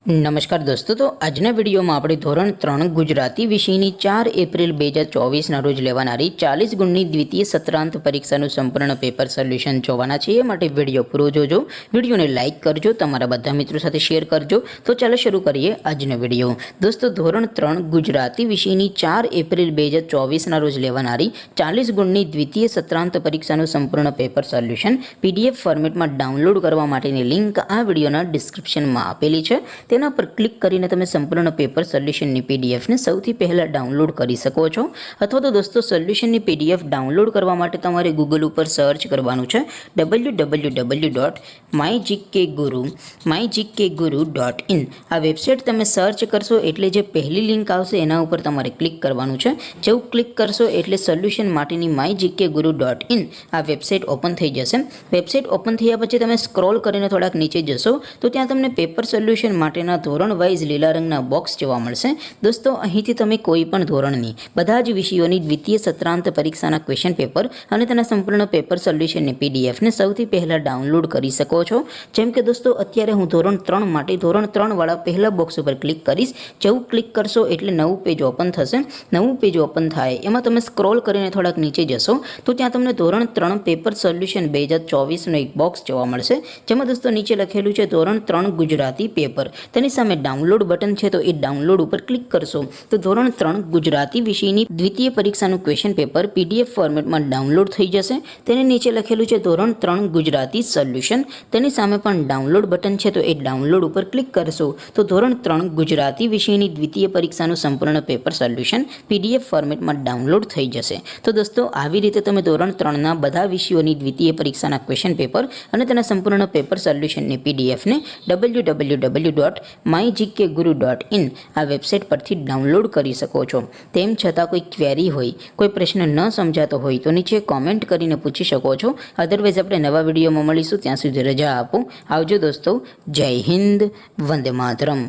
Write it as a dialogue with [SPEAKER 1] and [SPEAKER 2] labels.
[SPEAKER 1] નમસ્કાર દોસ્તો, તો આજના વિડીયોમાં આપણે ધોરણ 3 ગુજરાતી વિષયની 4 એપ્રિલ 2024ના રોજ લેવાનારી 40 ગુણની દ્વિતીય સત્રાંત પરીક્ષાનું સંપૂર્ણ પેપર સોલ્યુશન જોવાના છે। એ માટે વિડીયો પૂરો જોજો, વિડીયોને લાઇક કરજો, તમારા બધા મિત્રો સાથે શેર કરજો। તો ચાલો શરૂ કરીએ આજનો વિડીયો। દોસ્તો, ધોરણ 3 ગુજરાતી વિષયની 4 એપ્રિલ 2024ના રોજ લેવાનારી 40 ગુણની દ્વિતીય સત્રાંત પરીક્ષાનું સંપૂર્ણ પેપર સોલ્યુશન PDF ફોર્મેટમાં ડાઉનલોડ કરવા માટેની લિંક આ વિડીયોના ડિસ્ક્રિપ્શનમાં આપેલી છે। તેના પર ક્લિક કરીને તમે સંપૂર્ણ પેપર સોલ્યુશનની પીડીએફને સૌથી પહેલાં ડાઉનલોડ કરી શકો છો। અથવા તો દોસ્તો, સોલ્યુશનની પીડીએફ ડાઉનલોડ કરવા માટે તમારે ગૂગલ ઉપર સર્ચ કરવાનું છે www.mygkguru.in। આ વેબસાઇટ તમે સર્ચ કરશો એટલે જે પહેલી લિંક આવશે એના ઉપર તમારે ક્લિક કરવાનું છે। જેવું ક્લિક કરશો એટલે સોલ્યુશન માટેની mygkguru.in આ વેબસાઇટ ઓપન થઈ જશે। વેબસાઇટ ઓપન થયા પછી તમે સ્ક્રોલ કરીને થોડાક નીચે જશો તો ત્યાં તમને પેપર સોલ્યુશન માટે ધોરણ વાઇઝ લીલા રંગના બોક્સ જોવા મળશે। દોસ્તો, અહીંથી તમે કોઈ પણ ધોરણની બધા જ વિષયોની દ્વિતીય સત્રાંત પરીક્ષાના ક્વેશ્ચન પેપર અને તેના સંપૂર્ણ પેપર સોલ્યુશનની પીડીએફને સૌથી પહેલાં ડાઉનલોડ કરી શકો છો। જેમ કે દોસ્તો, અત્યારે હું ધોરણ 3 માટે ધોરણ 3 વાળા પહેલા બોક્સ ઉપર ક્લિક કરીશ। જેવું ક્લિક કરશો એટલે નવું પેજ ઓપન થશે। નવું પેજ ઓપન થાય એમાં તમે સ્ક્રોલ કરીને થોડાક નીચે જશો તો ત્યાં તમને ધોરણ 3 પેપર સોલ્યુશન 2024નું એક બોક્સ જોવા મળશે, જેમાં દોસ્તો નીચે લખેલું છે ધોરણ 3 ગુજરાતી પેપર। તેની સામે ડાઉનલોડ બટન છે, તો એ ડાઉનલોડ ઉપર ક્લિક કરશો તો ધોરણ 3 ગુજરાતી વિષયની દ્વિતીય પરીક્ષાનું ક્વેશ્ચન પેપર PDF ફોર્મેટમાં ડાઉનલોડ થઈ જશે। તેની નીચે લખેલું છે ધોરણ 3 ગુજરાતી સોલ્યુશન, તેની સામે પણ ડાઉનલોડ બટન છે, તો એ ડાઉનલોડ ઉપર ક્લિક કરશો તો ધોરણ 3 ગુજરાતી વિષયની દ્વિતીય પરીક્ષાનું સંપૂર્ણ પેપર સોલ્યુશન PDF ફોર્મેટમાં ડાઉનલોડ થઈ જશે। તો દોસ્તો, આવી રીતે તમે ધોરણ 3ના બધા વિષયોની દ્વિતીય પરીક્ષાના ક્વેશ્ચન પેપર અને તેના સંપૂર્ણ પેપર સોલ્યુશનની પીડીએફને www.mygkguru.in આ વેબસાઇટ પરથી ડાઉનલોડ કરી શકો છો। તેમ છતાં કોઈ ક્વેરી હોય, કોઈ પ્રશ્ન ન સમજાતો હોય તો નીચે કોમેન્ટ કરીને પૂછી શકો છો। અધરવાઇઝ આપણે નવા વિડીયોમાં મળીશું, ત્યાં સુધી રજા આપો। આવજો દોસ્તો, જય હિન્દ, વંદે માતરમ।